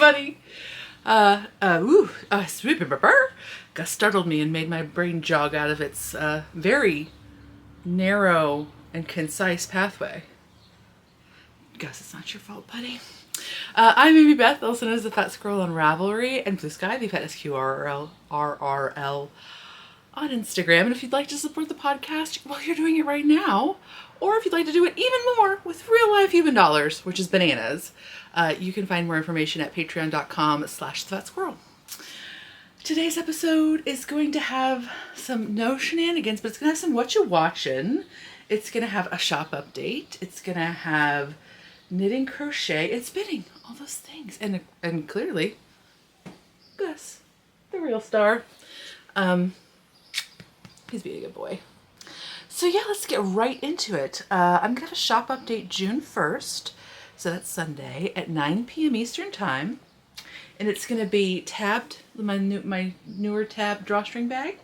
everybody. Gus startled me and made my brain jog out of its very narrow and concise pathway. Gus, it's not your fault, buddy. I'm Amy Beth, also known as the Fat Squirrel on Ravelry, and Blue Sky, the Fat SQRRL on Instagram. And if you'd like to support the podcast, well, you're doing it right now. Or if you'd like to do it even more with real life human dollars, which is bananas, you can find more information at patreon.com/thefatsquirrel. Today's episode is going to have no shenanigans, but it's going to have some what you watchin'. It's going to have a shop update. It's going to have knitting, crochet, and spinning, all those things. And clearly, Gus, the real star. He's being a good boy. So yeah, let's get right into it. I'm going to have a shop update June 1st. So that's Sunday at 9 p.m. Eastern Time. And it's going to be tabbed, my newer tab drawstring bag.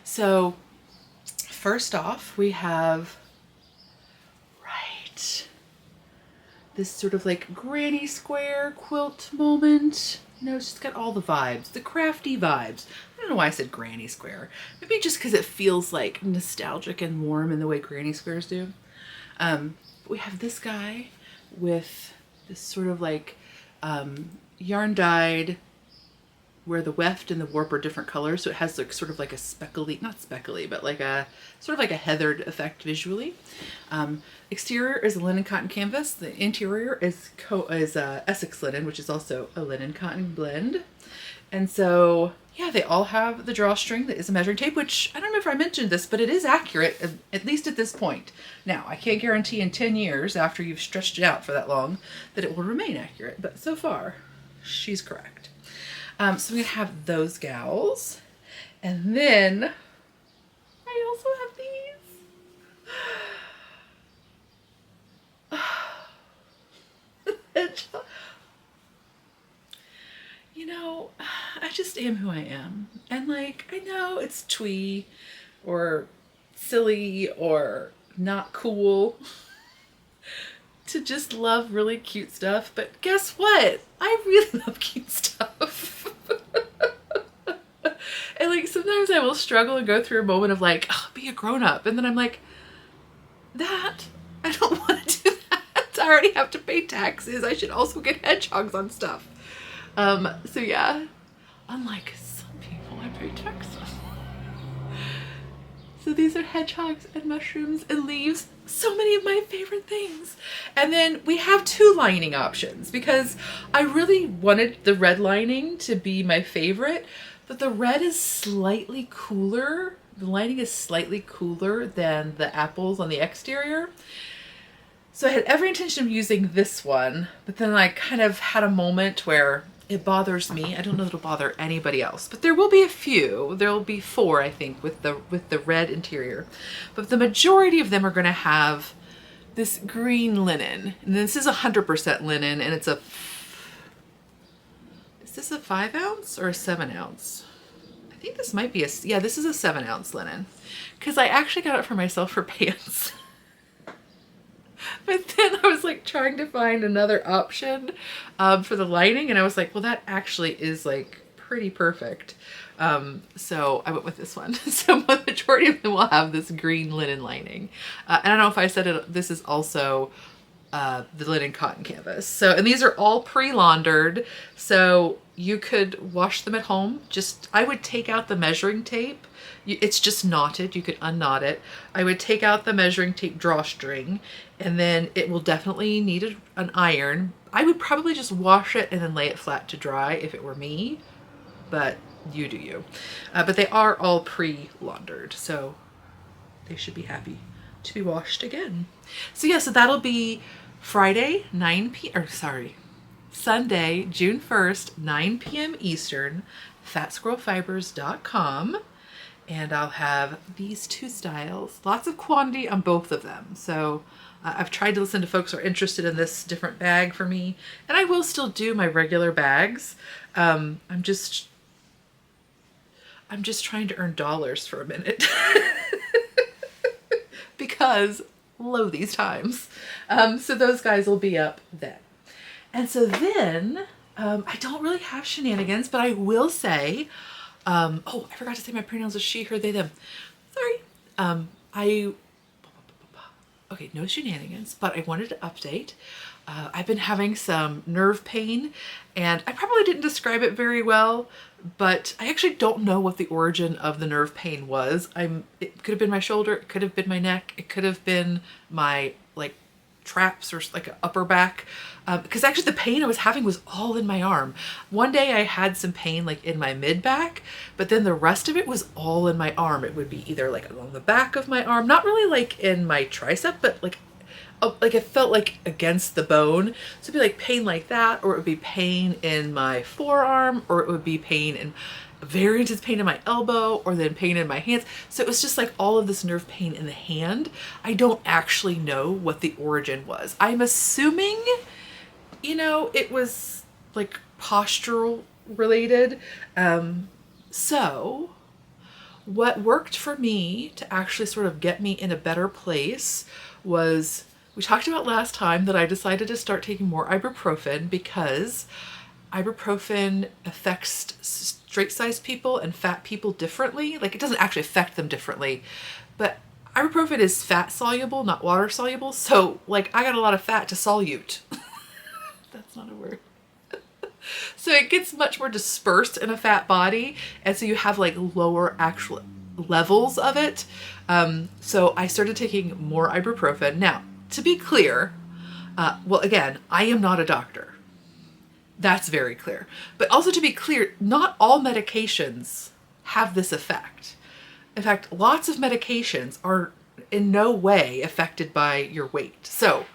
So first off, we have, this sort of like granny square quilt moment. You know, it's just got all the vibes, the crafty vibes. I don't know why I said granny square. Maybe just because it feels like nostalgic and warm in the way granny squares do. We have this guy with this sort of like yarn dyed where the weft and the warp are different colors. So it has like sort of like a speckly, not speckly, but like a sort of like a heathered effect visually. Exterior is a linen cotton canvas. The interior is Essex linen, which is also a linen cotton blend. And so, yeah, they all have the drawstring that is a measuring tape, which I don't know if I mentioned this, but it is accurate, at least at this point. Now, I can't guarantee in 10 years after you've stretched it out for that long that it will remain accurate, but so far, she's correct. So I'm going to have those gals. And then I also have these. You know, I just am who I am. And like, I know it's twee or silly or not cool to just love really cute stuff. But guess what? I really love cute stuff. And like, sometimes I will struggle and go through a moment of like, oh, be a grown up. And then I'm like, I don't want to do that. I already have to pay taxes. I should also get hedgehogs on stuff. So yeah, unlike some people, I pay taxes. So these are hedgehogs and mushrooms and leaves. So many of my favorite things. And then we have two lining options because I really wanted the red lining to be my favorite, but the red is slightly cooler. The lining is slightly cooler than the apples on the exterior. So I had every intention of using this one, but then I kind of had a moment where it bothers me. I don't know if it'll bother anybody else, but there will be a few. There will be 4, I think, with the red interior. But the majority of them are going to have this green linen. And this is 100% linen, and it's is this a 5 ounce or a 7 ounce? I think this might be this is a 7 ounce linen. Because I actually got it for myself for pants. But then I was like trying to find another option for the lining, and I was like, well, that actually is like pretty perfect. So I went with this one. So the majority of them will have this green linen lining. And I don't know if I said it, this is also the linen cotton canvas. So, and these are all pre-laundered, so you could wash them at home. I would take out the measuring tape. It's just knotted. You could unknot it. I would take out the measuring tape drawstring, and then it will definitely need an iron. I would probably just wash it and then lay it flat to dry if it were me, but you do you. But they are all pre-laundered, so they should be happy to be washed again. So yeah, so that'll be Sunday, June 1st, 9 p.m. Eastern, fatsquirrelfibers.com. And I'll have these 2 styles, lots of quantity on both of them. So I've tried to listen to folks who are interested in this different bag for me, and I will still do my regular bags. I'm just trying to earn dollars for a minute because low these times. So those guys will be up then. And so then I don't really have shenanigans, but I will say, oh, I forgot to say my pronouns are she, her, they, them. Sorry. I okay, no shenanigans, but I wanted to update. I've been having some nerve pain, and I probably didn't describe it very well, but I actually don't know what the origin of the nerve pain was. It could have been my shoulder, it could have been my neck, it could have been my like traps or like an upper back, because actually the pain I was having was all in my arm. One day I had some pain like in my mid back, but then the rest of it was all in my arm. It would be either like along the back of my arm, not really like in my tricep, but like it felt like against the bone. So it'd be like pain like that, or it would be pain in my forearm, or it would be pain in very intense pain in my elbow, or then pain in my hands. So it was just like all of this nerve pain in the hand. I don't actually know what the origin was. I'm assuming, you know, it was like postural related. So what worked for me to actually sort of get me in a better place was, we talked about last time that I decided to start taking more ibuprofen because ibuprofen affects straight-sized people and fat people differently. Like, it doesn't actually affect them differently, but ibuprofen is fat soluble, not water soluble. So like, I got a lot of fat to solute. That's not a word. So it gets much more dispersed in a fat body, and so you have like lower actual levels of it. So I started taking more ibuprofen. Now, to be clear, well, again, I am not a doctor. That's very clear. But also to be clear, not all medications have this effect. In fact, lots of medications are in no way affected by your weight. So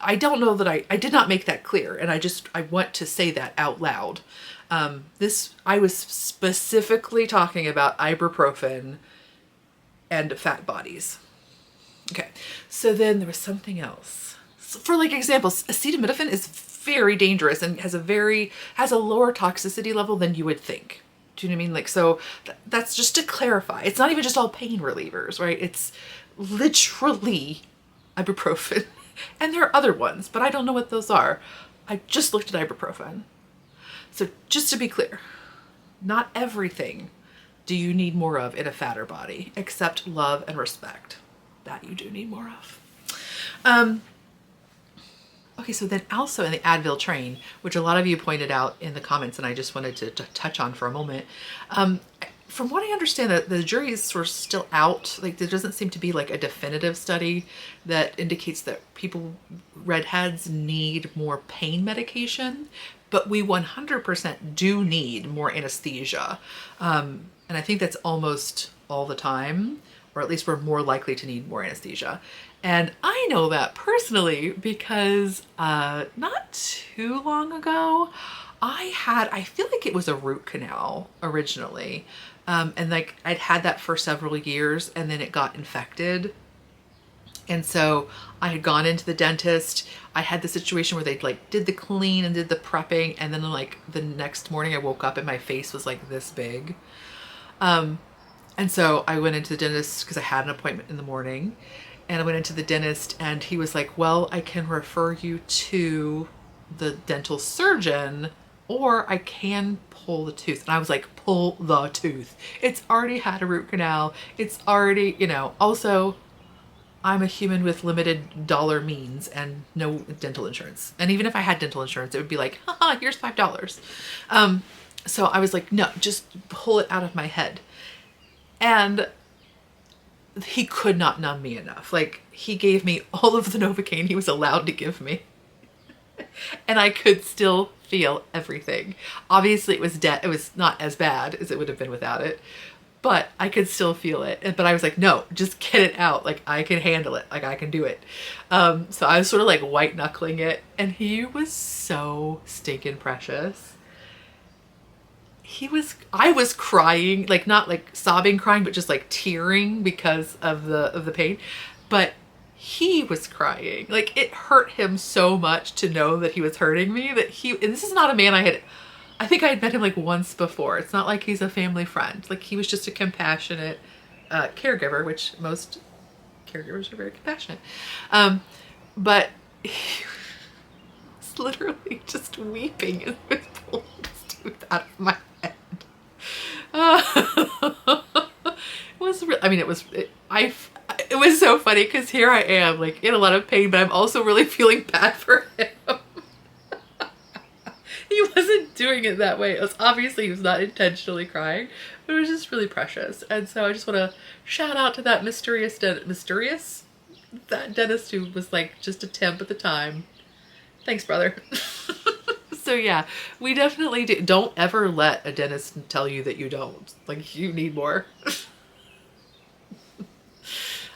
I don't know that I did not make that clear, and I want to say that out loud. I was specifically talking about ibuprofen and fat bodies. Okay, so then there was something else. So for like examples, acetaminophen is very dangerous and has a lower toxicity level than you would think. Do you know what I mean? Like, so that's just to clarify. It's not even just all pain relievers, right? It's literally ibuprofen. And there are other ones, but I don't know what those are. I just looked at ibuprofen. So just to be clear, not everything do you need more of in a fatter body, except love and respect. That you do need more of. Okay, so then also in the Advil train, which a lot of you pointed out in the comments, and I just wanted to touch on for a moment. From what I understand, that the jury is sort of still out. Like, there doesn't seem to be like a definitive study that indicates that redheads need more pain medication, but we 100% do need more anesthesia. And I think that's almost all the time, or at least we're more likely to need more anesthesia. And I know that personally because not too long ago, I feel like it was a root canal originally. And like I'd had that for several years, and then it got infected. And so I had gone into the dentist. I had the situation where they like did the clean and did the prepping, and then like the next morning I woke up and my face was like this big. And so I went into the dentist because I had an appointment in the morning, and I went into the dentist and he was like, well, I can refer you to the dental surgeon, or I can pull the tooth. And I was like, pull the tooth. It's already had a root canal. It's already, you know, also I'm a human with limited dollar means and no dental insurance. And even if I had dental insurance, it would be like, haha, here's $5. So I was like, no, just pull it out of my head. And he could not numb me enough. Like, he gave me all of the Novocaine he was allowed to give me. And I could still feel everything. Obviously it was not as bad as it would have been without it, but I could still feel it. But I was like, no, just get it out. Like, I can handle it. Like, I can do it. So I was sort of like white knuckling it, and he was so stinking precious. I was crying, like not like sobbing crying, but just like tearing because of the pain. But he was crying. Like, it hurt him so much to know that he was hurting me, and this is not a man I think I had met him like once before. It's not like he's a family friend. Like, he was just a compassionate caregiver, which most caregivers are very compassionate. But he was was literally just weeping as I was pulling this tooth out of my head. It was I mean, it was so funny because here I am like in a lot of pain, but I'm also really feeling bad for him. He wasn't doing it that way. It was obviously he was not intentionally crying, but it was just really precious. And so I just want to shout out to that that dentist who was like just a temp at the time. Thanks, brother. So yeah, we definitely do. Don't ever let a dentist tell you that you don't. Like, you need more.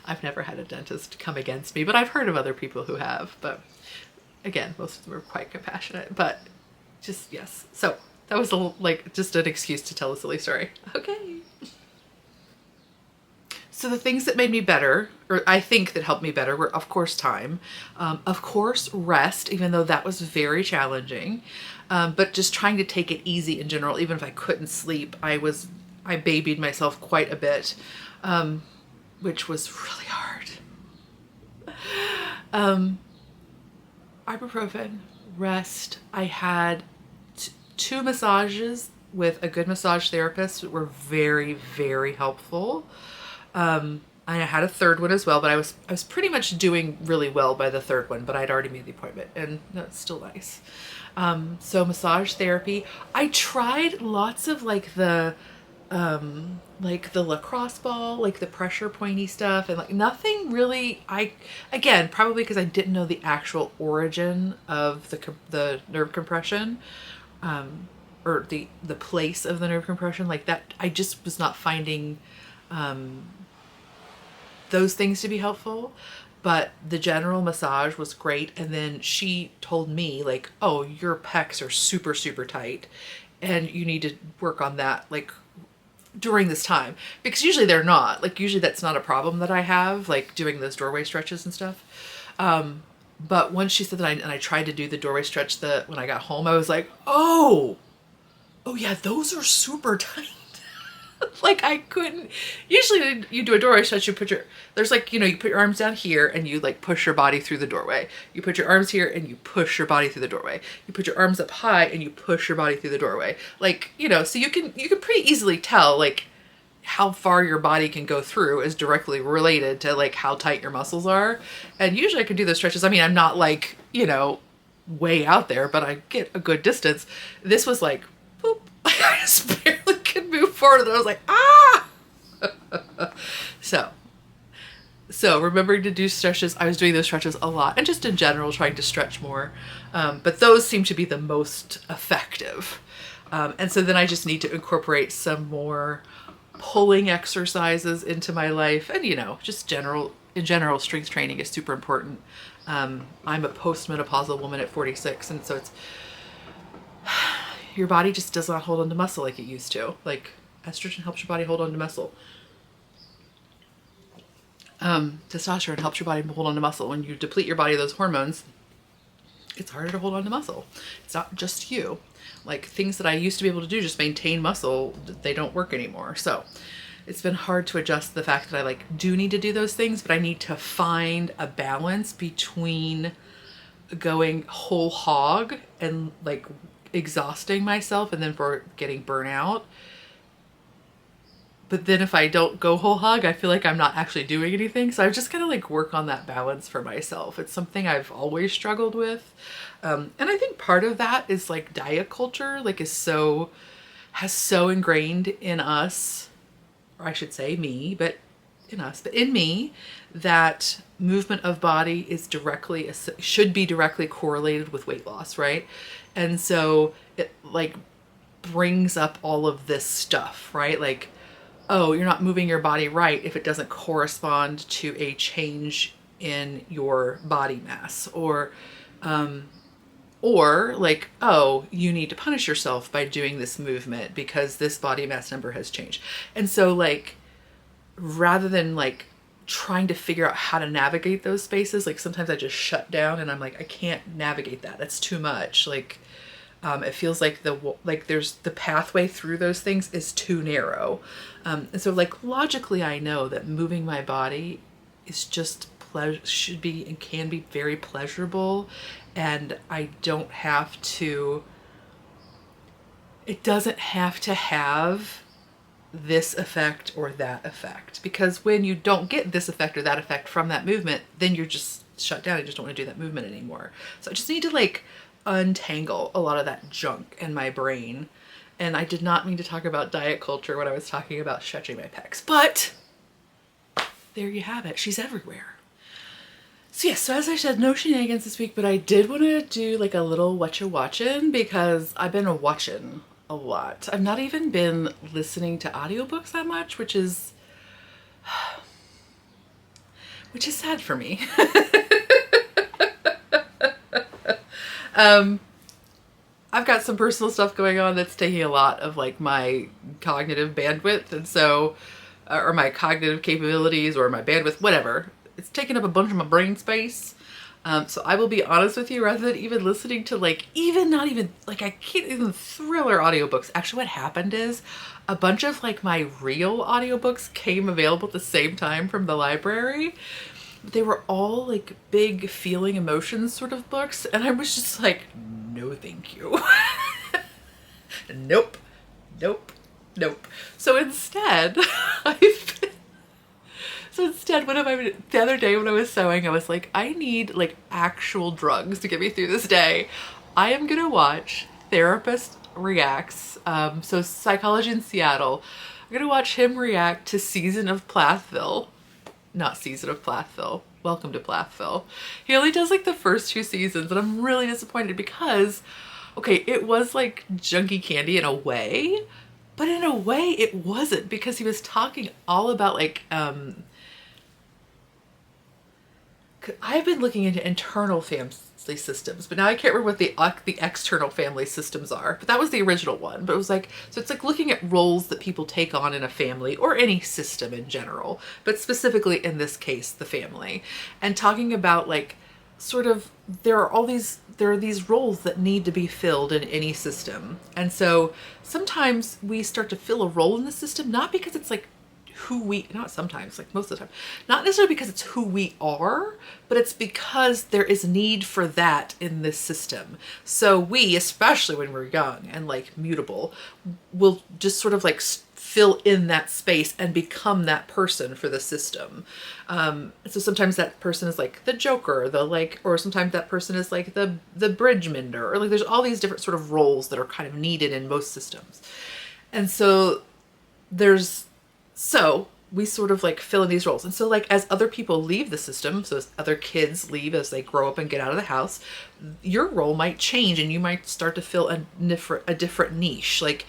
I've never had a dentist come against me, but I've heard of other people who have. But again, most of them are quite compassionate. But just, yes. So that was just an excuse to tell a silly story. Okay. So the things that made me better, or I think that helped me better, were of course time, of course rest, even though that was very challenging, but just trying to take it easy in general. Even if I couldn't sleep, I babied myself quite a bit, which was really hard. Ibuprofen, rest. I had 2 massages with a good massage therapist that were very, very helpful. I had a 3rd one as well, but I was pretty much doing really well by the 3rd one, but I'd already made the appointment, and that's still nice. So massage therapy. I tried lots of like the lacrosse ball, like the pressure pointy stuff, and like nothing really. Again, probably because I didn't know the actual origin of the nerve compression, or the place of the nerve compression, like that. I just was not finding those things to be helpful, but the general massage was great. And then she told me like, oh, your pecs are super, super tight and you need to work on that like during this time, because usually they're not. Like, usually that's not a problem that I have, like doing those doorway stretches and stuff. But once she said that, I tried to do the doorway stretch when I got home, I was like, oh yeah, those are super tight. Like, I couldn't. Usually you do a doorway stretch, you put your arms down here and you like push your body through the doorway. You put your arms here and you push your body through the doorway. You put your arms up high and you push your body through the doorway. Like, so you can pretty easily tell like how far your body can go through is directly related to like how tight your muscles are. And usually I can do those stretches. I mean, I'm not like, way out there, but I get a good distance. This was like, boop. I just barely could move forward, and I was like, ah! So remembering to do stretches. I was doing those stretches a lot, and just in general trying to stretch more. But those seem to be the most effective. And so then I just need to incorporate some more pulling exercises into my life. And, just in general, strength training is super important. I'm a postmenopausal woman at 46, and so it's... your body just does not hold on to muscle like it used to. Like, estrogen helps your body hold on to muscle. Testosterone helps your body hold on to muscle. When you deplete your body of those hormones, it's harder to hold on to muscle. It's not just you. Like, things that I used to be able to do, just maintain muscle, they don't work anymore. So it's been hard to adjust to the fact that I do need to do those things, but I need to find a balance between going whole hog and like exhausting myself and then for getting burnout. But then if I don't go whole hog, I feel like I'm not actually doing anything. So I've just got to like work on that balance for myself. It's something I've always struggled with. And I think part of that is like diet culture, like has so ingrained in us, or I should say me, but in me, that movement of body is should be directly correlated with weight loss, right? And so it like brings up all of this stuff, right? Like, oh, you're not moving your body right if it doesn't correspond to a change in your body mass, or like, oh, you need to punish yourself by doing this movement because this body mass number has changed. And so like, rather than like trying to figure out how to navigate those spaces, like sometimes I just shut down and I'm like, I can't navigate that. That's too much. Like, it feels like there's the pathway through those things is too narrow. And so like logically I know that moving my body is just should be and can be very pleasurable, and I don't have to, it doesn't have to have this effect or that effect, because when you don't get this effect or that effect from that movement, then you're just shut down. You just don't want to do that movement anymore. So I just need to like untangle a lot of that junk in my brain. And I did not mean to talk about diet culture when I was talking about stretching my pecs, but there you have it. She's everywhere. So yes, so as I said, no shenanigans this week, but I did want to do like a little watchin' because I've been watching a lot. I've not even been listening to audiobooks that much, which is sad for me. I've got some personal stuff going on that's taking a lot of like my cognitive bandwidth, and so, or my cognitive capabilities or my bandwidth, whatever. It's taking up a bunch of my brain space. So I will be honest with you, rather than even listening to like, not even, I can't even thriller audiobooks. Actually, what happened is a bunch of like my real audiobooks came available at the same time from the library. They were all like big feeling emotions sort of books. And I was just like, no, thank you. Nope. So instead, the other day when I was sewing, I was like, I need like actual drugs to get me through this day. I am gonna watch Therapist Reacts, so Psychology in Seattle. I'm gonna watch him react to Season of Plathville. Not Season of Plathville. Welcome to Plathville. He only does like the first 2 seasons, and I'm really disappointed because, okay, it was like junky candy in a way, but in a way it wasn't, because he was talking all about like, I've been looking into internal family systems, but now I can't remember what the external family systems are. But that was the original one. But it was like, so it's like looking at roles that people take on in a family or any system in general, but specifically in this case, the family, and talking about like sort of there are these roles that need to be filled in any system. And so sometimes we start to fill a role in the system, not because it's like not sometimes, like most of the time, not necessarily because it's who we are, but it's because there is need for that in this system. So we, especially when we're young and like mutable, will just sort of like fill in that space and become that person for the system. So sometimes that person is like the joker, or sometimes that person is like the bridge mender, or like there's all these different sort of roles that are kind of needed in most systems. And so we sort of like fill in these roles. And so like as other people leave the system, so as other kids leave, as they grow up and get out of the house, your role might change and you might start to fill a different niche, like,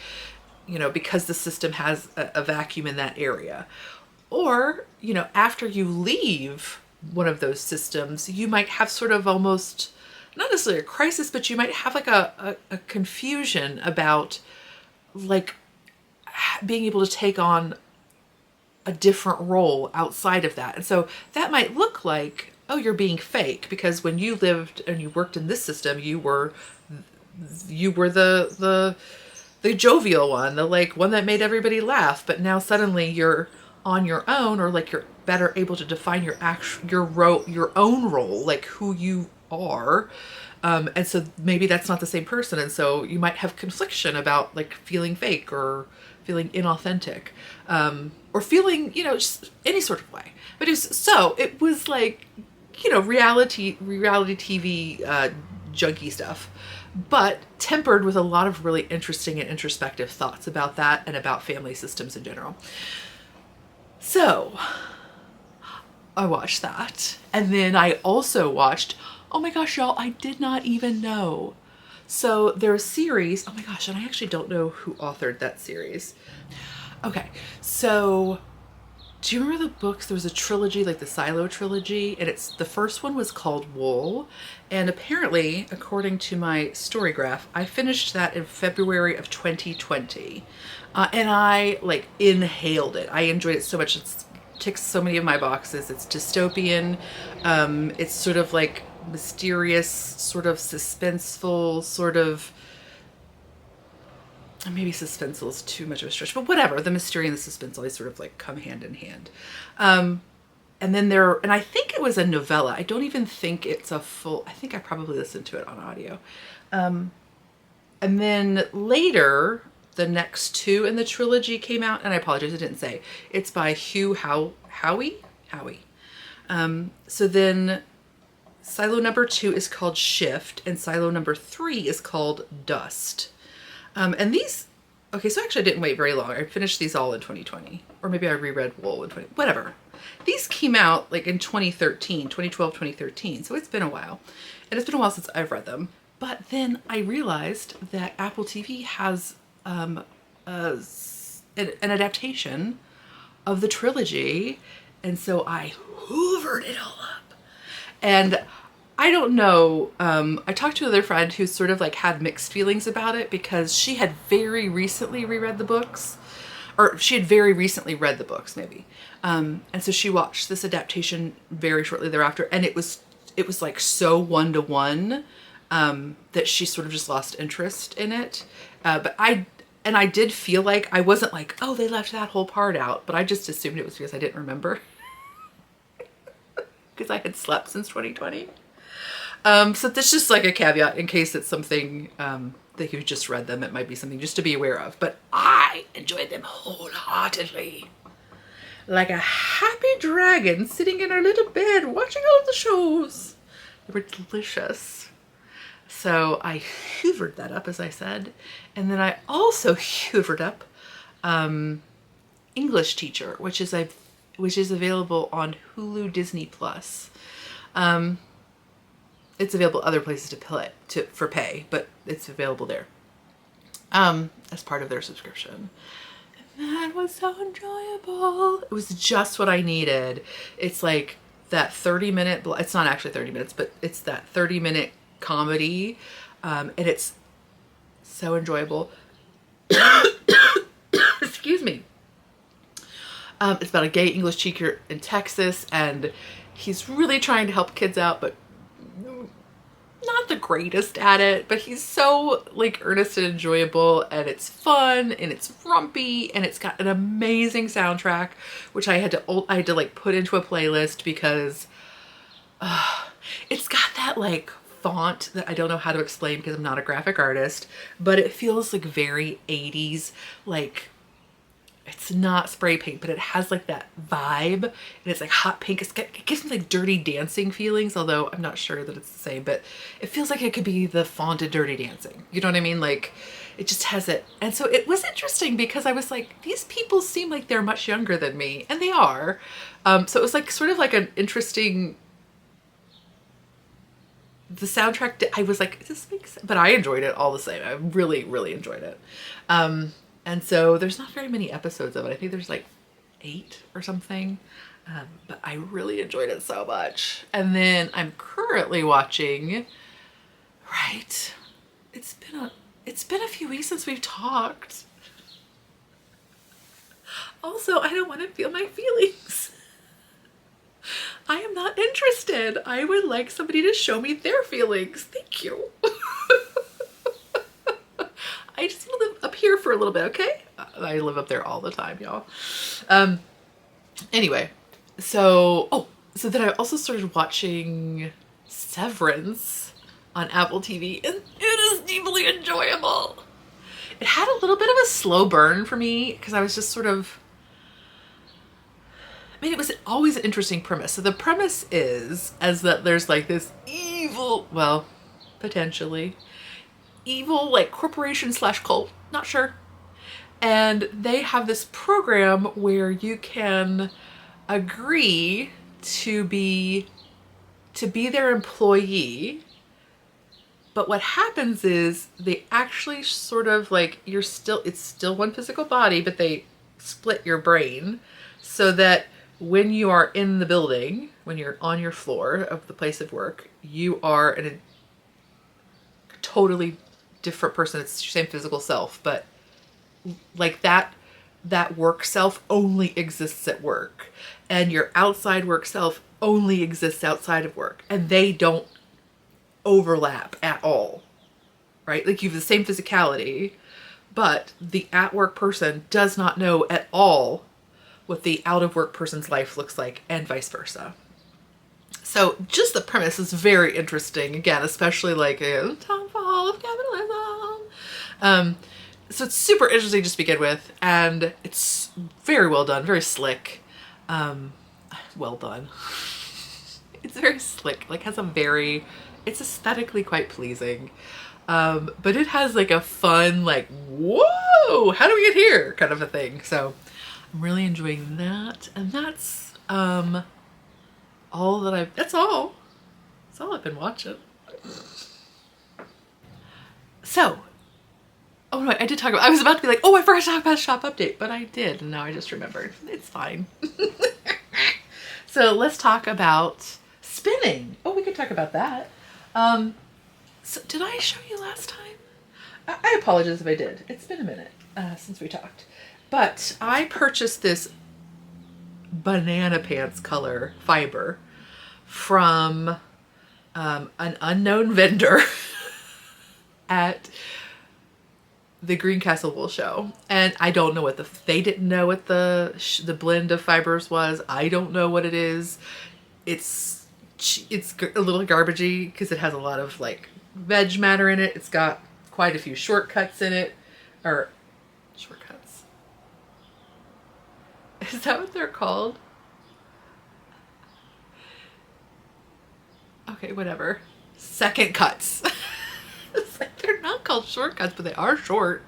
you know, because the system has a vacuum in that area. Or, you know, after you leave one of those systems, you might have sort of almost, not necessarily a crisis, but you might have like a confusion about like being able to take on a different role outside of that. And so that might look like, oh, you're being fake, because when you lived and you worked in this system, you were the jovial one, the like one that made everybody laugh. But now suddenly you're on your own, or like you're better able to define your own role, like who you are. And so maybe that's not the same person. And so you might have confliction about like feeling fake or feeling inauthentic, or feeling, you know, just any sort of way. But it was like, you know, reality TV, junky stuff, but tempered with a lot of really interesting and introspective thoughts about that and about family systems in general. So I watched that. And then I also watched, oh my gosh, y'all, I did not even know. So there's a series, oh my gosh, and I actually don't know who authored that series. Okay, so do you remember the books? There was a trilogy, like the Silo trilogy, and the first one was called Wool. And apparently, according to my story graph, I finished that in February of 2020. And I like inhaled it. I enjoyed it so much. It ticks so many of my boxes. It's dystopian. It's sort of like mysterious, sort of suspenseful, sort of, maybe suspenseful is too much of a stretch, but whatever. The mystery and the suspense always sort of like come hand in hand. And then and I think it was a novella. I don't even think it's a full, I think I probably listened to it on audio. And then later, the next two in the trilogy came out, and I apologize, I didn't say. It's by Howie. So then silo number 2 is called Shift, and silo number 3 is called Dust. And these, okay, so actually I didn't wait very long. I finished these all in 2020, or maybe I reread Wool in 20, whatever. These came out like in 2012, 2013, so it's been a while. And it's been a while since I've read them. But then I realized that Apple TV has an adaptation of the trilogy, and so I hoovered it all up. And I don't know, I talked to another friend who sort of like had mixed feelings about it because she had very recently reread the books, or she had very recently read the books maybe. And so she watched this adaptation very shortly thereafter, and it was like so one-to-one that she sort of just lost interest in it. But I did feel like I wasn't like, oh, they left that whole part out, but I just assumed it was because I didn't remember because I had slept since 2020. So that's just like a caveat in case it's something that you've just read them. It might be something just to be aware of, but I enjoyed them wholeheartedly. Like a happy dragon sitting in our little bed watching all of the shows. They were delicious. So I hoovered that up, as I said. And then I also hoovered up English Teacher, which is available on Hulu Disney Plus. It's available other places for pay, but it's available there as part of their subscription. And that was so enjoyable. It was just what I needed. It's like that 30-minute, it's not actually 30 minutes, but it's that 30-minute comedy, and it's so enjoyable. Excuse me. It's about a gay English teacher in Texas, and he's really trying to help kids out, but not the greatest at it. But he's so like earnest and enjoyable, and it's fun, and it's frumpy, and it's got an amazing soundtrack, which I had to like put into a playlist because it's got that like font that I don't know how to explain because I'm not a graphic artist, but it feels like very 80s, like it's not spray paint, but it has like that vibe, and it's like hot pink. It gives me like Dirty Dancing feelings, although I'm not sure that it's the same, but it feels like it could be the font of Dirty Dancing. You know what I mean? Like it just has it. And so it was interesting because I was like, these people seem like they're much younger than me, and they are. So it was like sort of like an interesting, the soundtrack, I was like, this makes sense, but I enjoyed it all the same. I really, really enjoyed it. And so there's not very many episodes of it. I think there's like 8 or something. But I really enjoyed it so much. And then I'm currently watching, right? It's been a few weeks since we've talked. Also, I don't want to feel my feelings. I am not interested. I would like somebody to show me their feelings. Thank you. I just want to live up here for a little bit, okay? I live up there all the time, y'all. Anyway, so then I also started watching Severance on Apple TV, and it is deeply enjoyable. It had a little bit of a slow burn for me because I was just sort of, I mean, it was always an interesting premise. So the premise is that there's like this evil, well, potentially evil like corporation / cult, not sure. And they have this program where you can agree to be their employee. But what happens is they actually sort of like, it's still one physical body, but they split your brain so that when you are in the building, when you're on your floor of the place of work, you are a totally different person. It's your same physical self, but like that work self only exists at work, and your outside work self only exists outside of work, and they don't overlap at all, right? Like you have the same physicality, but the at work person does not know at all what the out of work person's life looks like and vice versa. So just the premise is very interesting, again, especially like a downfall of capitalism. So it's super interesting just to begin with, and it's very well done, very slick. Well done. It's very slick, like has a very, it's aesthetically quite pleasing. But it has like a fun, like, whoa, how do we get here kind of a thing. So I'm really enjoying that. And that's, all that that's all I've been watching. So, oh no, I did talk about, I was about to be like, oh, I forgot to talk about shop update, but I did, and now I just remembered. It's fine. So let's talk about spinning. Oh, we could talk about that. So did I show you last time? I apologize if I did. It's been a minute since we talked. But I purchased this banana pants color fiber from an unknown vendor at the Greencastle Wool Show. And I don't know what they didn't know what the blend of fibers was. I don't know what it is. It's a little garbagey because it has a lot of like veg matter in it. It's got quite a few shortcuts in it. Or shortcuts. Is that what they're called? Okay, whatever. Second cuts. It's like, they're not called shortcuts, but they are short.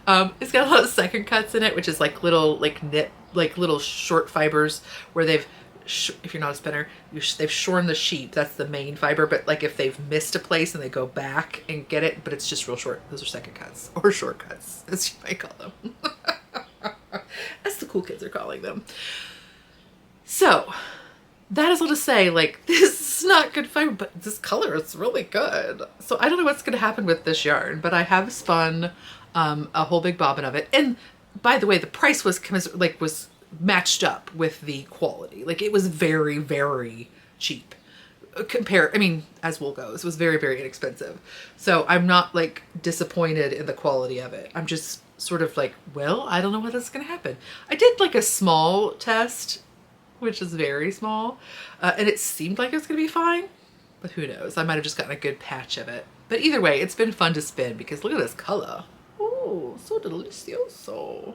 It's got a lot of second cuts in it, which is like little like knit, like little short fibers where they've, if you're not a spinner, they've shorn the sheep. That's the main fiber. But like if they've missed a place and they go back and get it, but it's just real short. Those are second cuts or shortcuts, as you might call them. That's the cool kids are calling them. So that is all to say, like, this is not good fiber, but this color is really good. So I don't know what's going to happen with this yarn, but I have spun a whole big bobbin of it. And by the way, the price was matched up with the quality. Like, it was very, very cheap. I mean, as wool goes, it was very, very inexpensive. So I'm not like disappointed in the quality of it. I'm just sort of like, well, I don't know what's going to happen. I did like a small test, which is very small, and it seemed like it was going to be fine, but who knows? I might have just gotten a good patch of it. But either way, it's been fun to spin because look at this color. Oh, so delicioso.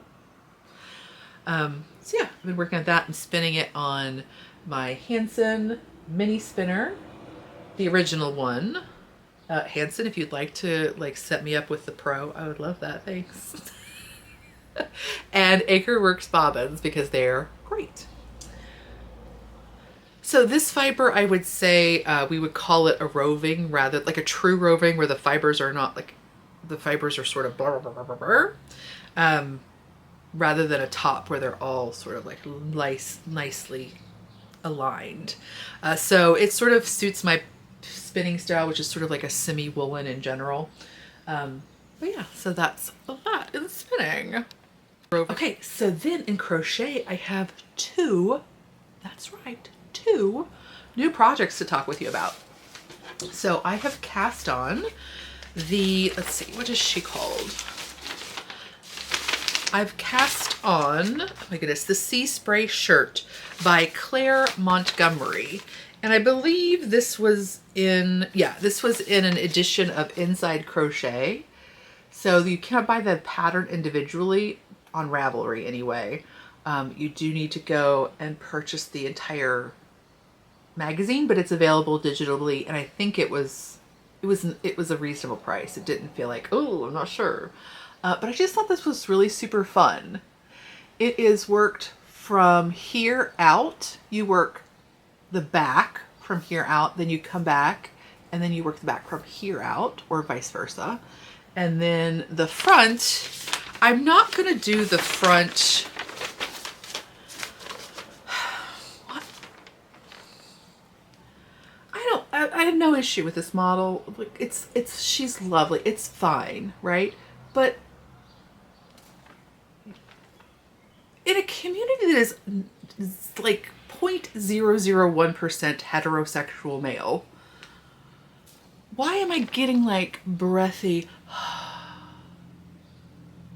So yeah, I've been working on that and spinning it on my Hanson mini spinner, the original one. Hanson, if you'd like to like set me up with the Pro, I would love that. Thanks. And Acreworks bobbins because they're great. So this fiber, I would say we would call it a roving, rather like a true roving where the fibers are not like, the fibers are sort of blah, blah, blah, blah, blah, rather than a top where they're all sort of like nicely aligned. So it sort of suits my spinning style, which is sort of like a semi-woolen in general. But yeah, so that's that in spinning. Okay, so then in crochet, I have two new projects to talk with you about. So I have cast on the, let's see, what is she called? I've cast on, oh my goodness, the Sea Spray shirt by Claire Montgomery. And I believe this was in, yeah, this was in an edition of Inside Crochet. So you cannot buy the pattern individually on Ravelry anyway. You do need to go and purchase the entire magazine, but it's available digitally, and I think it was a reasonable price. It didn't feel like, oh, I'm not sure. But I just thought this was really super fun. It is worked from here out. You work the back from here out, then you come back, and then you work the back from here out, or vice versa. And then the front, I'm not going to do the front. What? I have no issue with this model. Like, she's lovely. It's fine, right? But in a community that is like 0.001% heterosexual male, why am I getting like breathy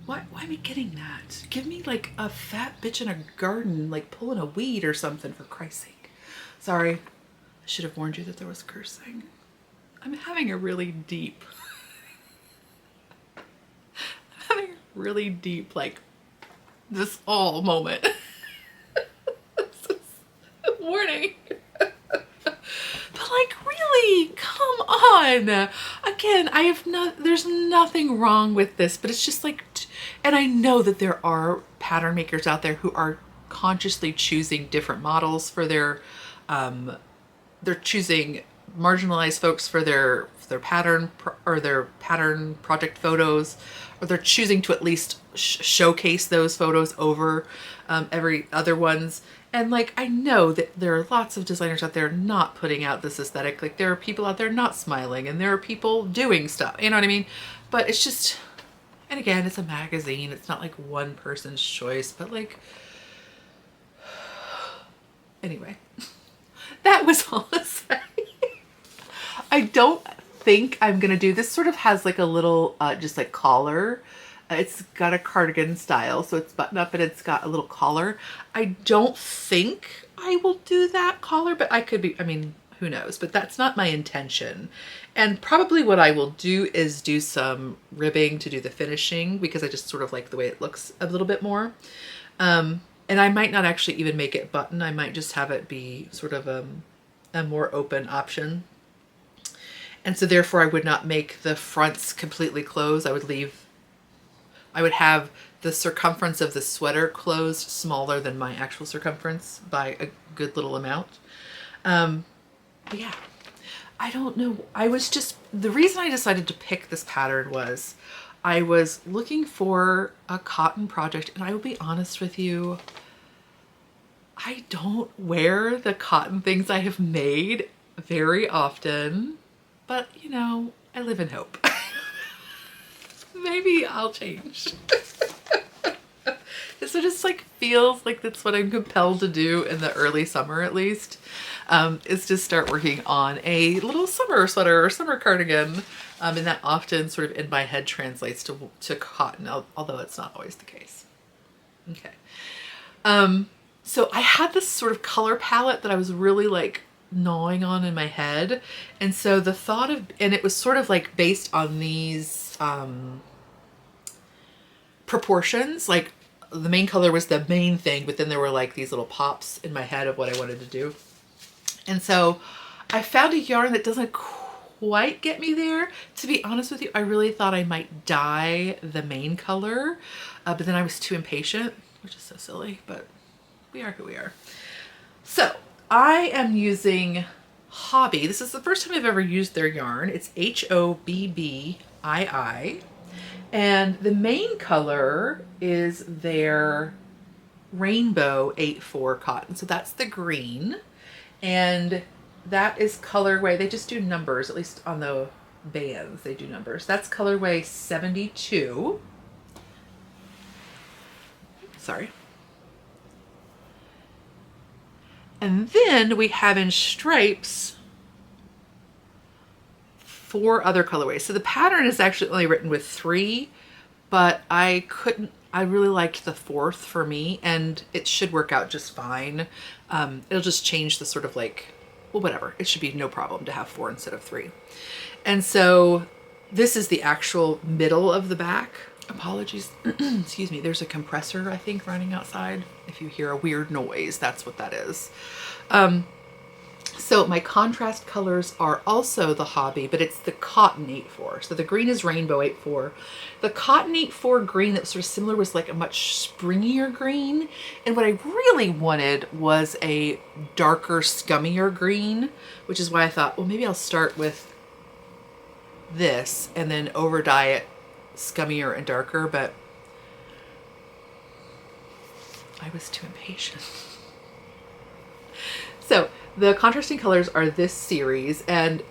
Why am I getting that? Give me like a fat bitch in a garden, like pulling a weed or something, for Christ's sake. Sorry, I should have warned you that there was cursing. I'm having a really deep, like, this all moment. Warning. But like, really, come on. Again, there's nothing wrong with this, but it's just like, and I know that there are pattern makers out there who are consciously choosing different models for their, they're choosing marginalized folks for their pattern or their pattern project photos, or they're choosing to at least showcase those photos over every other ones. And like, I know that there are lots of designers out there not putting out this aesthetic. Like, there are people out there not smiling, and there are people doing stuff, you know what I mean? But it's just, and again, it's a magazine. It's not like one person's choice, but like, anyway, that was all to say. I don't think I'm gonna do this. Sort of has like a little just like collar. It's got a cardigan style, so it's buttoned up and it's got a little collar. I don't think I will do that collar, but I could be, I mean, who knows? But that's not my intention. And probably what I will do is do some ribbing to do the finishing, because I just sort of like the way it looks a little bit more. And I might not actually even make it button. I might just have it be sort of a more open option. And so therefore I would not make the fronts completely closed. I would have the circumference of the sweater closed smaller than my actual circumference by a good little amount. But yeah, I don't know. The reason I decided to pick this pattern was I was looking for a cotton project, and I will be honest with you, I don't wear the cotton things I have made very often, but you know, I live in hope. Maybe I'll change. So it just like feels like that's what I'm compelled to do in the early summer, at least, is to start working on a little summer sweater or summer cardigan. And that often sort of in my head translates to cotton, although it's not always the case. Okay. So I had this sort of color palette that I was really like gnawing on in my head. And so the thought of, and it was sort of like based on these proportions, like the main color was the main thing, but then there were like these little pops in my head of what I wanted to do. And so I found a yarn that doesn't quite get me there. To be honest with you, I really thought I might dye the main color, but then I was too impatient, which is so silly, but we are who we are. So I am using Hobby. This is the first time I've ever used their yarn. It's HOBBII. And the main color is their Rainbow 8/4 cotton. So that's the green. And that is colorway. They just do numbers, at least on the bands, they do numbers. That's colorway 72. Sorry. And then we have in stripes 4 other colorways. So the pattern is actually only written with 3, but I really liked the 4th for me, and it should work out just fine. It'll just change the sort of like, well, whatever. It should be no problem to have 4 instead of 3. And so this is the actual middle of the back. Apologies. Excuse me. There's a compressor, I think, running outside. If you hear a weird noise, that's what that is. So my contrast colors are also the Hobby, but it's the Cotton 8/4. So the green is Rainbow 8/4. The Cotton 8/4 green that was sort of similar was like a much springier green. And what I really wanted was a darker, scummier green, which is why I thought, well, maybe I'll start with this and then over dye it scummier and darker, but I was too impatient. So the contrasting colors are this series, and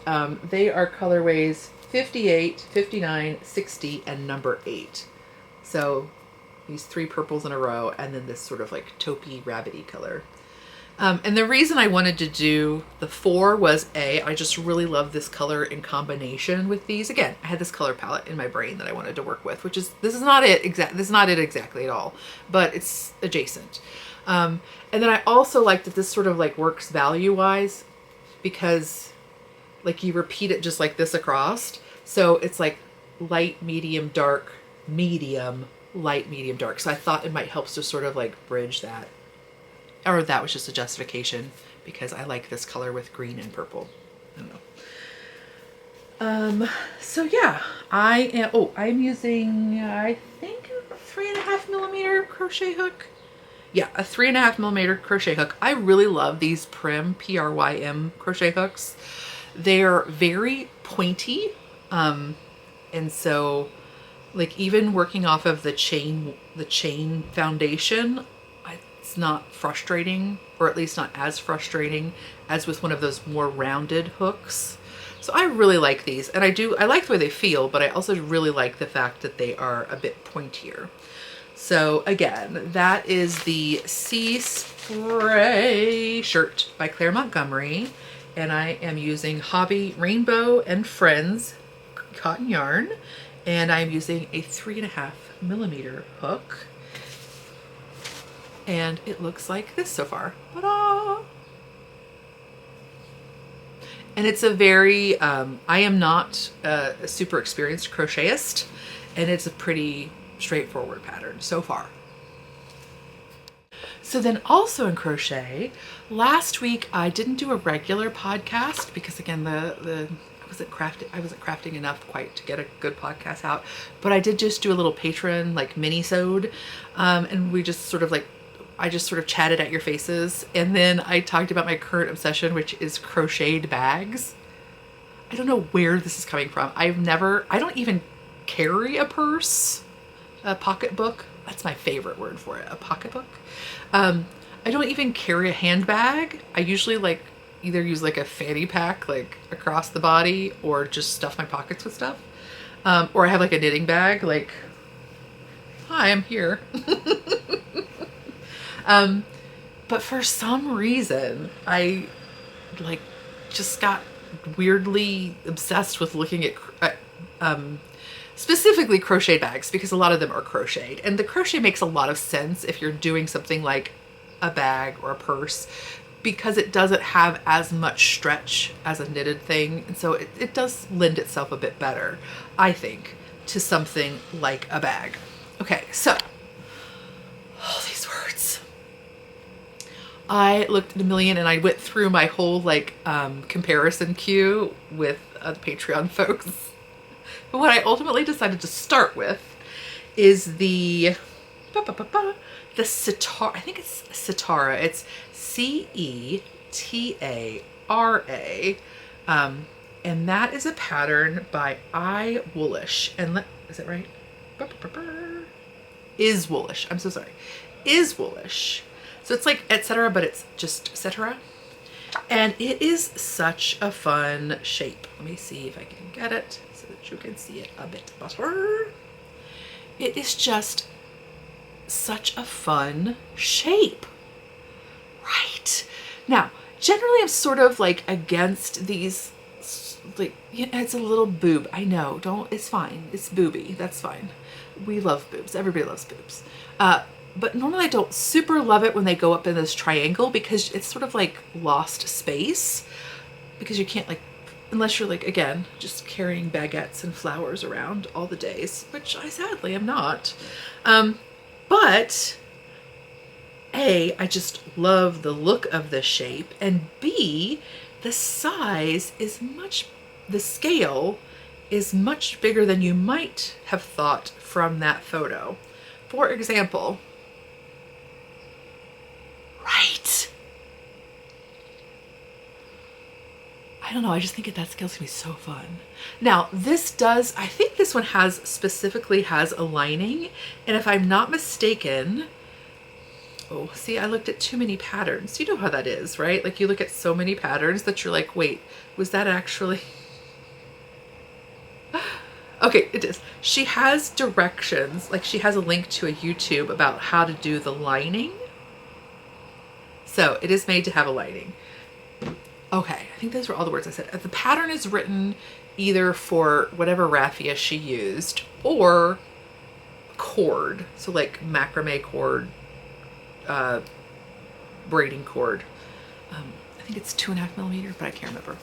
they are colorways 58, 59, 60, and number 8. So these 3 purples in a row, and then this sort of like taupey rabbity color. And the reason I wanted to do the 4 was I just really love this color in combination with these. Again, I had this color palette in my brain that I wanted to work with, which is, this is not it exactly at all, but it's adjacent. And then I also like that this sort of like works value wise, because like you repeat it just like this across. So it's like light, medium, dark, medium, light, medium, dark. So I thought it might help to sort of like bridge that. Or that was just a justification because I like this color with green and purple. I don't know. So yeah, I'm using, I think, a 3.5mm crochet hook. Yeah, a 3.5mm crochet hook. I really love these Prym, P-R-Y-M crochet hooks. They're very pointy. And so like even working off of the chain foundation, it's not frustrating, or at least not as frustrating as with one of those more rounded hooks. So I really like these, and I like the way they feel, but I also really like the fact that they are a bit pointier. So again, that is the Sea Spray shirt by Claire Montgomery, and I am using Hobby Rainbow and Friends cotton yarn, and I'm using a 3.5mm hook. And it looks like this so far. Ta-da! And it's a very, I am not a super experienced crochetist, and it's a pretty straightforward pattern so far. So then also in crochet, last week I didn't do a regular podcast because again, I wasn't crafting enough quite to get a good podcast out, but I did just do a little Patreon like mini-sode, and we just sort of like, I just sort of chatted at your faces, and then I talked about my current obsession, which is crocheted bags. I don't know where this is coming from. I don't even carry a purse, a pocketbook. That's my favorite word for it, a pocketbook. I don't even carry a handbag. I usually like either use like a fanny pack like across the body, or just stuff my pockets with stuff. Or I have like a knitting bag, like, hi, I'm here. But for some reason, I like just got weirdly obsessed with looking at specifically crochet bags, because a lot of them are crocheted, and the crochet makes a lot of sense if you're doing something like a bag or a purse, because it doesn't have as much stretch as a knitted thing, and so it does lend itself a bit better, I think, to something like a bag. Okay, so all these words. I looked at a million and I went through my whole like comparison queue with the Patreon folks. But what I ultimately decided to start with is the Sitara. I think it's Sitara. It's C-E-T-A-R-A. And that is a pattern by Woolish. And is it right? Is Woolish. I'm so sorry. Is Woolish. So it's like etc., but it's just etc. And it is such a fun shape. Let me see if I can get it so that you can see it a bit better. It is just such a fun shape. Right. Now, generally I'm sort of like against these, like, it's a little boob. I know, it's fine. It's booby. That's fine. We love boobs. Everybody loves boobs. But normally I don't super love it when they go up in this triangle, because it's sort of like lost space, because you can't like, unless you're like, again, just carrying baguettes and flowers around all the days, which I sadly am not. But A, I just love the look of the shape, and B, the size is the scale is much bigger than you might have thought from that photo. For example, right? I don't know, I just think that scale's gonna be so fun. Now, I think this one specifically has a lining, and if I'm not mistaken, oh, see, I looked at too many patterns. You know how that is, right? Like you look at so many patterns that you're like, wait, was that actually... Okay, it is. She has directions, like she has a link to a YouTube about how to do the lining. So it is made to have a lining. Okay, I think those were all the words I said. The pattern is written either for whatever raffia she used or cord. So like macrame cord, braiding cord. I think it's 2.5 millimeter, but I can't remember.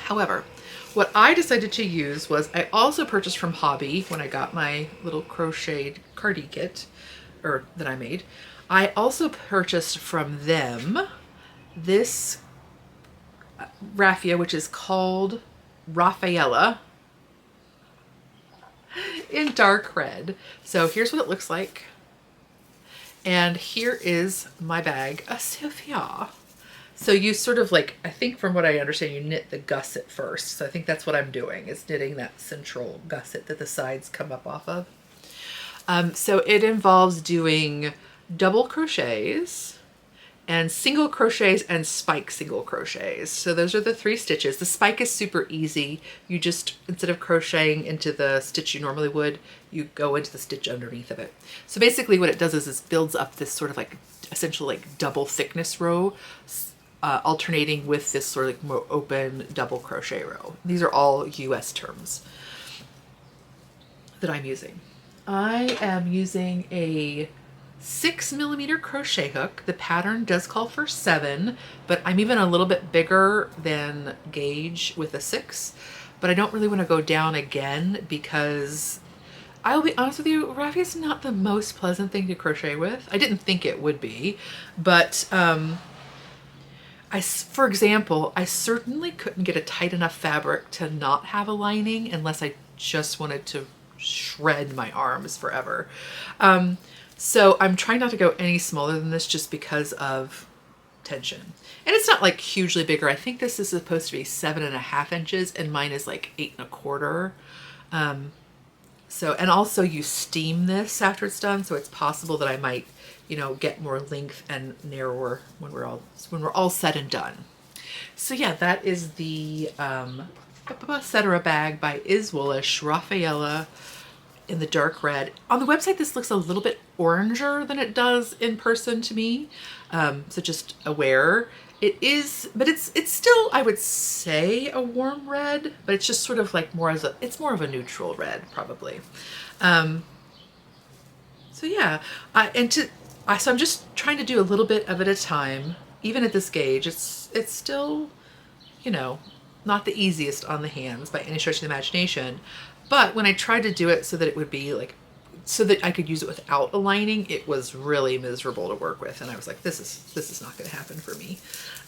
However, what I decided to use was, I also purchased from Hobby when I got my little crocheted cardie kit, or that I made. I also purchased from them this raffia, which is called Rafaela in dark red. So here's what it looks like. And here is my bag of Sophia. So you sort of like, I think from what I understand, you knit the gusset first. So I think that's what I'm doing, is knitting that central gusset that the sides come up off of. So it involves doing double crochets and single crochets and spike single crochets. So those are the 3 stitches. The spike is super easy. You just, instead of crocheting into the stitch you normally would, you go into the stitch underneath of it. So basically what it does is it builds up this sort of like, essentially like double thickness row, alternating with this sort of like more open double crochet row. These are all US terms that I'm using. I am using a 6 millimeter crochet hook. The pattern does call for 7, but I'm even a little bit bigger than gauge with a 6, but I don't really want to go down again because I'll be honest with you, raffia is not the most pleasant thing to crochet with. I didn't think it would be, but for example, I certainly couldn't get a tight enough fabric to not have a lining unless I just wanted to shred my arms forever. So I'm trying not to go any smaller than this just because of tension. And it's not like hugely bigger. I think this is supposed to be 7.5 inches and mine is like 8.25. So, and also you steam this after it's done. So it's possible that I might, you know, get more length and narrower when we're all said and done. So yeah, that is the Cetera bag by Is Woolish, Rafaela in the dark red. On the website, this looks a little bit oranger than it does in person to me. So just aware. It is, but it's still, I would say, a warm red, but it's just sort of like it's more of a neutral red probably. So yeah, so I'm just trying to do a little bit of it at a time. Even at this gauge, it's still, you know, not the easiest on the hands by any stretch of the imagination. But when I tried to do it so that it would be like, so that I could use it without a lining, it was really miserable to work with. And I was like, this is not going to happen for me.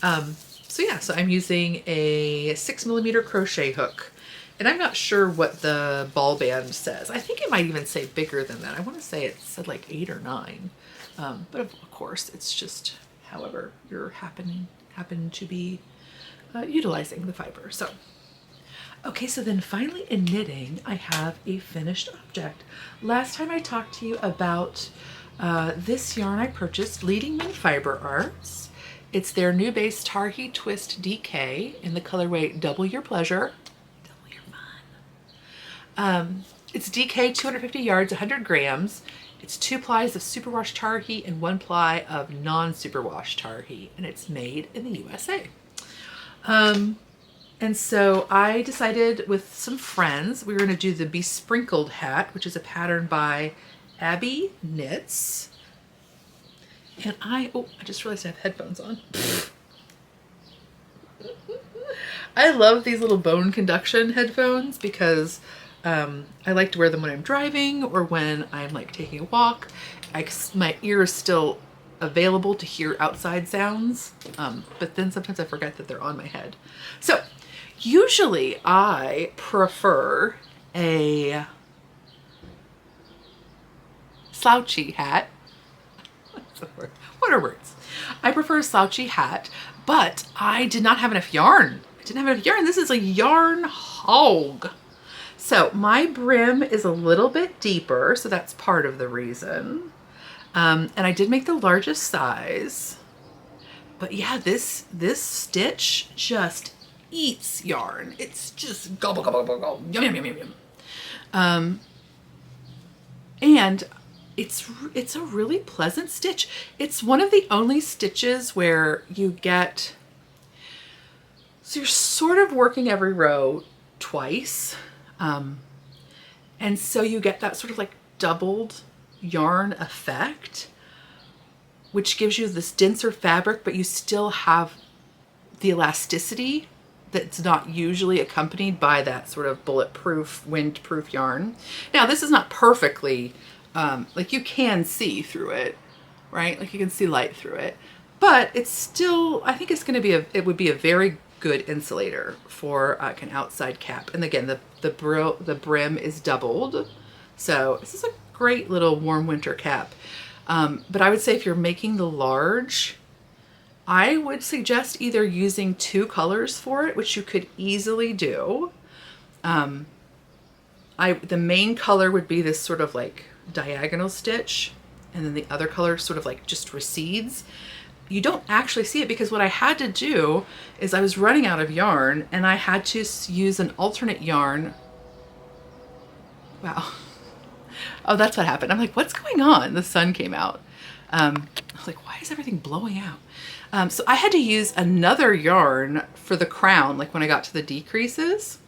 So yeah, so I'm using a 6 millimeter crochet hook, and I'm not sure what the ball band says. I think it might even say bigger than that. I want to say it said like 8 or 9. But of course it's just however you're happen to be utilizing the fiber. So okay, so then finally in knitting, I have a finished object. Last time I talked to you about this yarn I purchased, Leading Men Fiber Arts. It's their new base Tarhi Twist DK in the colorway Double Your Pleasure, Double Your Fun. It's DK 250 yards, 100 grams. It's 2 plies of superwash Tarhi and 1 ply of non-superwash Tarhi, and it's made in the USA. And so I decided with some friends, we were going to do the Besprinkled hat, which is a pattern by Abby Knits. And I just realized I have headphones on. I love these little bone conduction headphones because I like to wear them when I'm driving or when I'm like taking a walk. My ear is still available to hear outside sounds, but then sometimes I forget that they're on my head. So usually I prefer a slouchy hat. What are words? I prefer a slouchy hat, but I did not have enough yarn. This is a yarn hog. So my brim is a little bit deeper, so that's part of the reason. And I did make the largest size. But yeah, this stitch just eats yarn. It's just gobble, gobble, gobble, gobble, yum, yum, yum, yum, yum. And it's a really pleasant stitch. It's one of the only stitches where you get, so you're sort of working every row twice. And so you get that sort of like doubled yarn effect, which gives you this denser fabric, but you still have the elasticity that's not usually accompanied by that sort of bulletproof, windproof yarn. Now, this is not perfectly, like you can see through it, right? Like you can see light through it, but it's still, I think it's going to be it would be a very good insulator for like an outside cap. And again, the brim is doubled. So this is a great little warm winter cap. But I would say if you're making the large, I would suggest either using 2 colors for it, which you could easily do. The main color would be this sort of like diagonal stitch, and then the other color sort of like just recedes. You don't actually see it because what I had to do is I was running out of yarn and I had to use an alternate yarn. Wow. Oh, that's what happened. I'm like, what's going on? The sun came out. I was like, why is everything blowing out? So I had to use another yarn for the crown, like when I got to the decreases.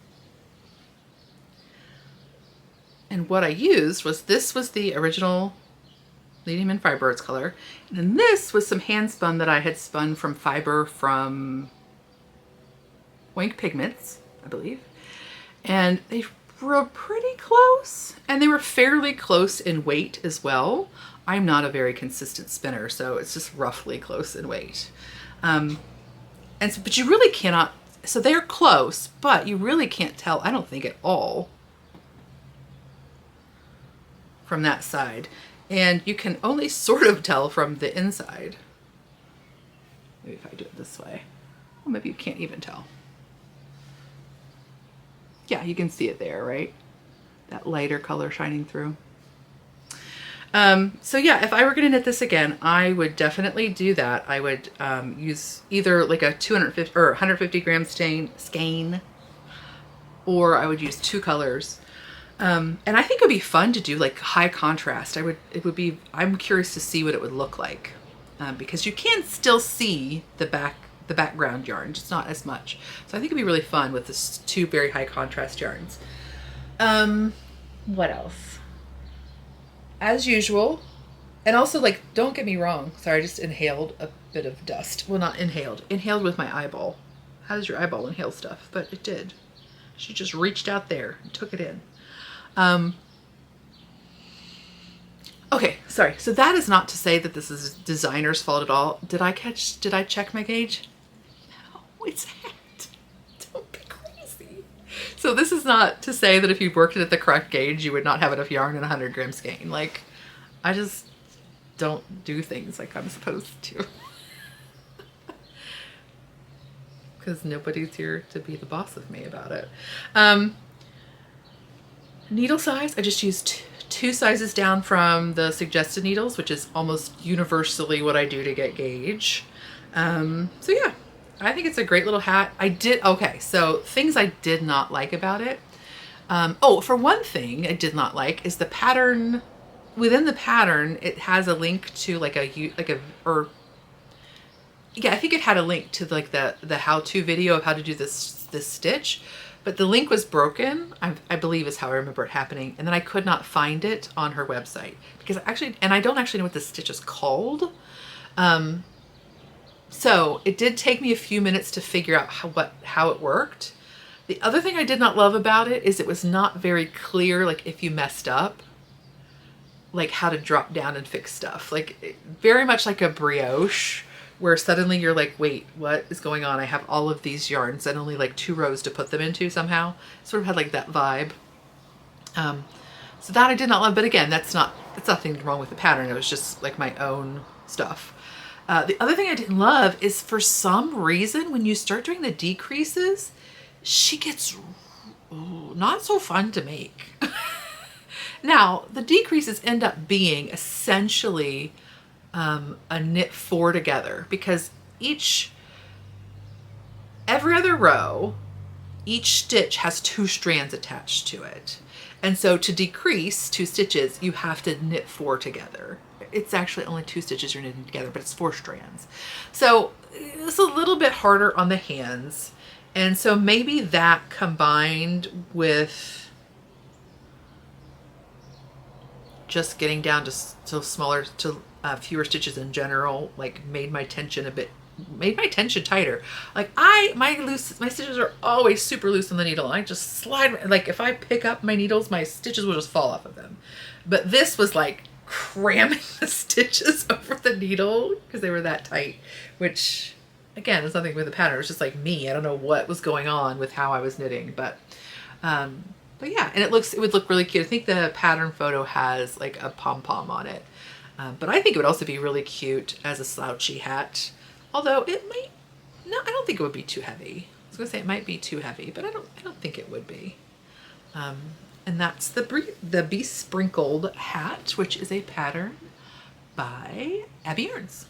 And what I used was, this was the original Leading in Firebirds color. And then this was some hand spun that I had spun from fiber from Wank Pigments, I believe. And they were pretty close, and they were fairly close in weight as well. I'm not a very consistent spinner, so it's just roughly close in weight. And so, but you really cannot, so they're close, but you really can't tell, I don't think at all, from that side. And you can only sort of tell from the inside. Maybe if I do it this way, well, maybe you can't even tell. Yeah, you can see it there, right? That lighter color shining through. So yeah, if I were going to knit this again, I would definitely do that. I would use either like a 250 or 150 gram skein, or I would use 2 colors. And I think it would be fun to do like high contrast. I'm curious to see what it would look like, because you can still see the background yarn, just not as much. So I think it'd be really fun with this 2 very high contrast yarns. What else? As usual, and also, like, don't get me wrong. Sorry, I just inhaled a bit of dust. Well, not inhaled. Inhaled with my eyeball. How does your eyeball inhale stuff? But it did. She just reached out there and took it in. Okay, sorry. So that is not to say that this is designer's fault at all. Did I check my gauge? No, it's hat. Don't be crazy. So this is not to say that if you worked it at the correct gauge, you would not have enough yarn in a 100 gram skein. Like, I just don't do things like I'm supposed to. Because nobody's here to be the boss of me about it. Needle size, I just used 2 sizes down from the suggested needles, which is almost universally what I do to get gauge. So yeah, I think it's a great little hat. Okay, so things I did not like about it. Oh, for one thing I did not like is the pattern. Within the pattern, it has a link to I think it had a link to like the how-to video of how to do this stitch. But the link was broken, I believe is how I remember it happening. And then I could not find it on her website because I don't actually know what this stitch is called. So it did take me a few minutes to figure out how it worked. The other thing I did not love about it is it was not very clear, like if you messed up, like how to drop down and fix stuff. Like very much like a brioche, where suddenly you're like, wait, what is going on? I have all of these yarns and only like 2 rows to put them into somehow. Sort of had like that vibe. So that I did not love, but again, that's nothing wrong with the pattern. It was just like my own stuff. The other thing I didn't love is for some reason, when you start doing the decreases, she gets not so fun to make. Now, the decreases end up being essentially a knit 4 together, because every other row each stitch has 2 strands attached to it. And so to decrease 2 stitches, you have to knit 4 together. It's actually only 2 stitches you're knitting together, but it's 4 strands. So it's a little bit harder on the hands. And so maybe that combined with just getting down to fewer stitches in general, like made my tension tighter. Like my stitches are always super loose on the needle. I just slide, like if I pick up my needles, my stitches will just fall off of them. But this was like cramming the stitches over the needle because they were that tight, which again is nothing with the pattern. It was just like me. I don't know what was going on with how I was knitting, but yeah, and it would look really cute. I think the pattern photo has like a pom-pom on it. But I think it would also be really cute as a slouchy hat. Although it might, no, I don't think it would be too heavy. I was gonna say it might be too heavy, but I don't think it would be. And that's the Besprinkled hat, which is a pattern by Abby Yarns.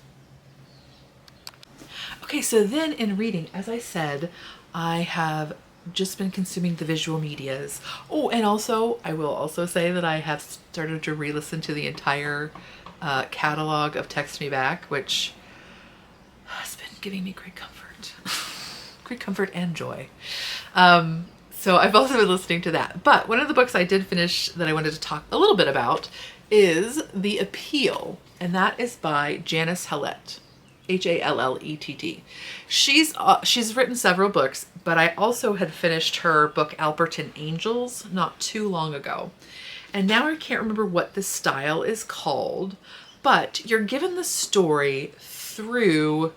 Okay, so then in reading, as I said, I have just been consuming the visual medias. Oh, and also, I will also say that I have started to re-listen to the entire catalog of Text Me Back, which has been giving me great comfort. Great comfort and joy. So I've also been listening to that. But one of the books I did finish that I wanted to talk a little bit about is The Appeal, and that is by Janice Hallett. Hallett. She's written several books, but I also had finished her book Albertan Angels not too long ago. And now I can't remember what the style is called, but you're given the story through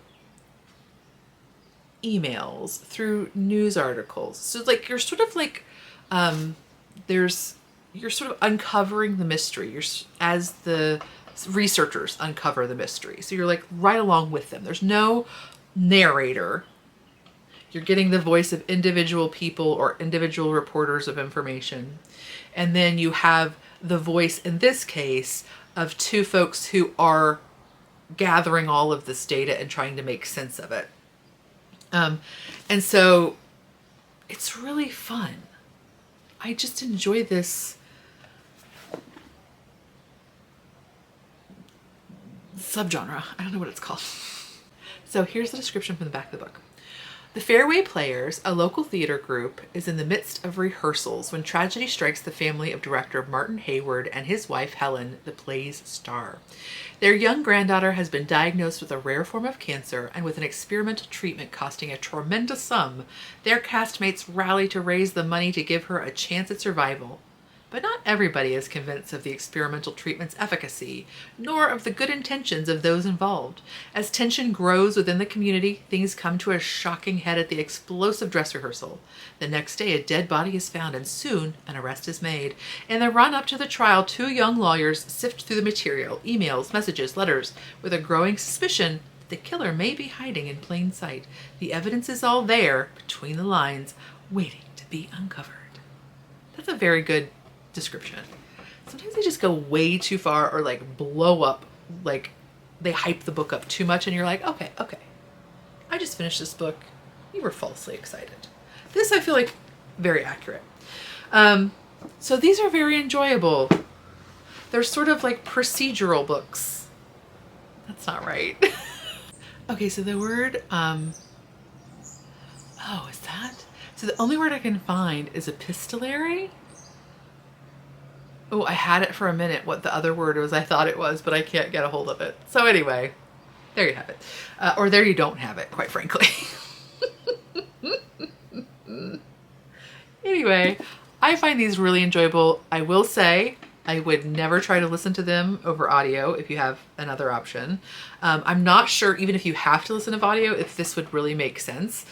emails, through news articles. So like you're sort of like you're sort of uncovering the mystery as the researchers uncover the mystery. So you're like right along with them. There's no narrator. You're getting the voice of individual people or individual reporters of information. And then you have the voice, in this case, of 2 folks who are gathering all of this data and trying to make sense of it. And so it's really fun. I just enjoy this subgenre. I don't know what it's called. So here's the description from the back of the book. The Fairway Players, a local theater group, is in the midst of rehearsals when tragedy strikes the family of director Martin Hayward and his wife Helen, the play's star. Their young granddaughter has been diagnosed with a rare form of cancer, and with an experimental treatment costing a tremendous sum, their castmates rally to raise the money to give her a chance at survival. But not everybody is convinced of the experimental treatment's efficacy, nor of the good intentions of those involved. As tension grows within the community, things come to a shocking head at the explosive dress rehearsal. The next day, a dead body is found, and soon an arrest is made. In the run-up to the trial, 2 young lawyers sift through the material, emails, messages, letters, with a growing suspicion that the killer may be hiding in plain sight. The evidence is all there, between the lines, waiting to be uncovered. That's a very good description. Sometimes they just go way too far or like blow up, like they hype the book up too much and you're like, okay, I just finished this book. You were falsely excited. This I feel like very accurate. So these are very enjoyable. They're sort of like procedural books. That's not right. Okay, so the word, is that? So the only word I can find is epistolary. Oh, I had it for a minute what the other word was I thought it was, but I can't get a hold of it. So anyway, there you have it. Or there you don't have it, quite frankly. Anyway, I find these really enjoyable. I will say I would never try to listen to them over audio if you have another option. I'm not sure, even if you have to listen to audio, if this would really make sense.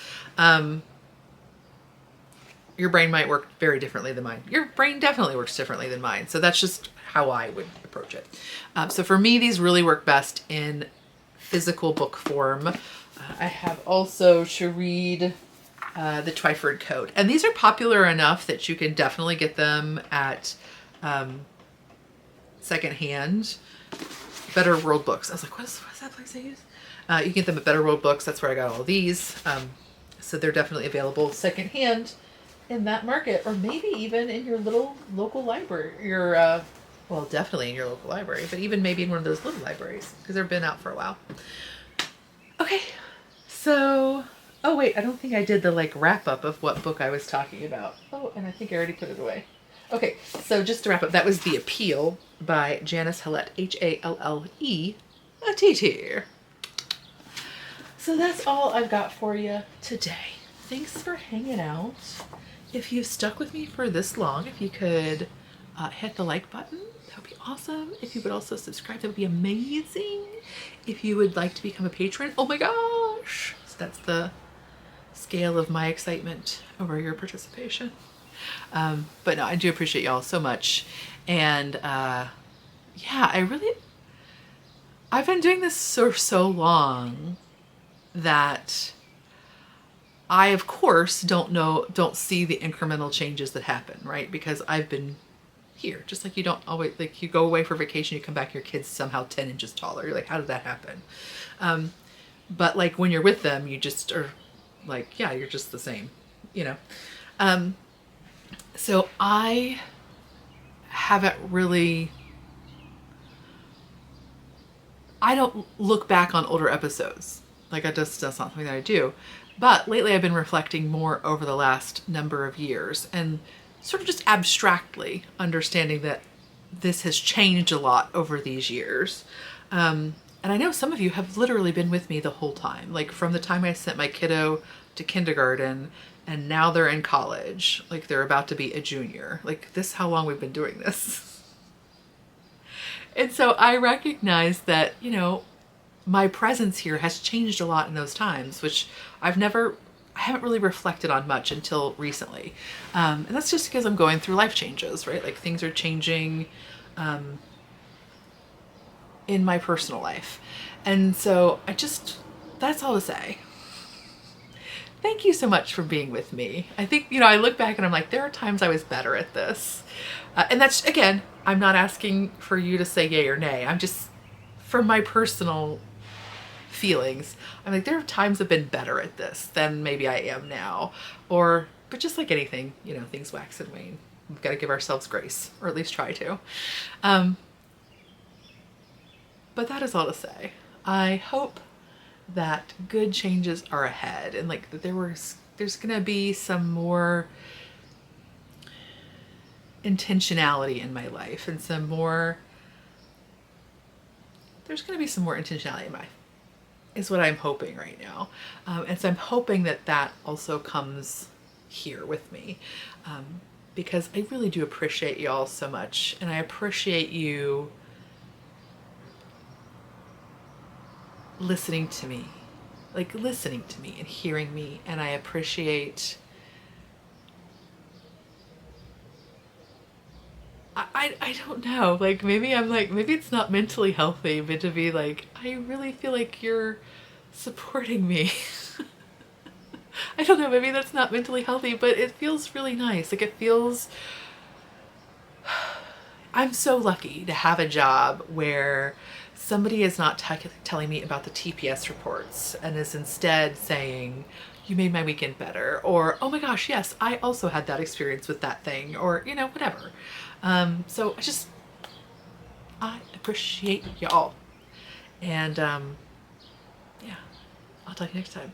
Your brain might work very differently than mine. Your brain definitely works differently than mine. So that's just how I would approach it. So for me, these really work best in physical book form. I have also to read the Twyford Code. And these are popular enough that you can definitely get them at secondhand. Better World Books. I was like, what's that place I use? You can get them at Better World Books. That's where I got all these. So they're definitely available secondhand in that market, or maybe even in your little local library. Well, definitely in your local library, but even maybe in one of those little libraries, because they've been out for a while. Okay, so, oh wait, I don't think I did the like wrap up of what book I was talking about. Oh, and I think I already put it away. Okay, so just to wrap up, that was The Appeal by Janice Hallett, HalletT. So that's all I've got for you today. Thanks for hanging out. If you've stuck with me for this long, if you could hit the like button, that would be awesome. If you would also subscribe, that would be amazing. If you would like to become a patron, oh my gosh. So that's the scale of my excitement over your participation. But no, I do appreciate y'all so much. And yeah, I've been doing this for so long that I, of course, don't see the incremental changes that happen, right? Because I've been here, just like you don't always, like you go away for vacation, you come back, your kid's somehow 10 inches taller. You're like, how did that happen? But like when you're with them, you just are like, yeah, you're just the same, you know? So I haven't really, I don't look back on older episodes. Like that's not something that I do. But lately I've been reflecting more over the last number of years and sort of just abstractly understanding that this has changed a lot over these years. And I know some of you have literally been with me the whole time, like from the time I sent my kiddo to kindergarten and now they're in college, like they're about to be a junior. Like this is how long we've been doing this. And so I recognize that, you know, my presence here has changed a lot in those times, which I haven't really reflected on much until recently. And that's just because I'm going through life changes, right? Like things are changing in my personal life. And so that's all to say. Thank you so much for being with me. I think, you know, I look back and I'm like, there are times I was better at this. And that's, again, I'm not asking for you to say yay or nay. I'm just, from my personal feelings, I'm like, there are times I've been better at this than maybe I am now. But just like anything, you know, things wax and wane. We've got to give ourselves grace, or at least try to. But that is all to say. I hope that good changes are ahead, and like that there's gonna be some more intentionality in my life, and there's gonna be some more intentionality in my life, is what I'm hoping right now. And so I'm hoping that also comes here with me, because I really do appreciate y'all so much, and I appreciate you listening to me and hearing me. And I appreciate, I don't know, like maybe it's not mentally healthy, but to be like, I really feel like you're supporting me. I don't know, maybe that's not mentally healthy, but it feels really nice. Like it feels, I'm so lucky to have a job where somebody is not telling me about the TPS reports and is instead saying, you made my weekend better, or, oh my gosh, yes, I also had that experience with that thing, or, you know, whatever. So I appreciate y'all. And yeah, I'll talk to you next time.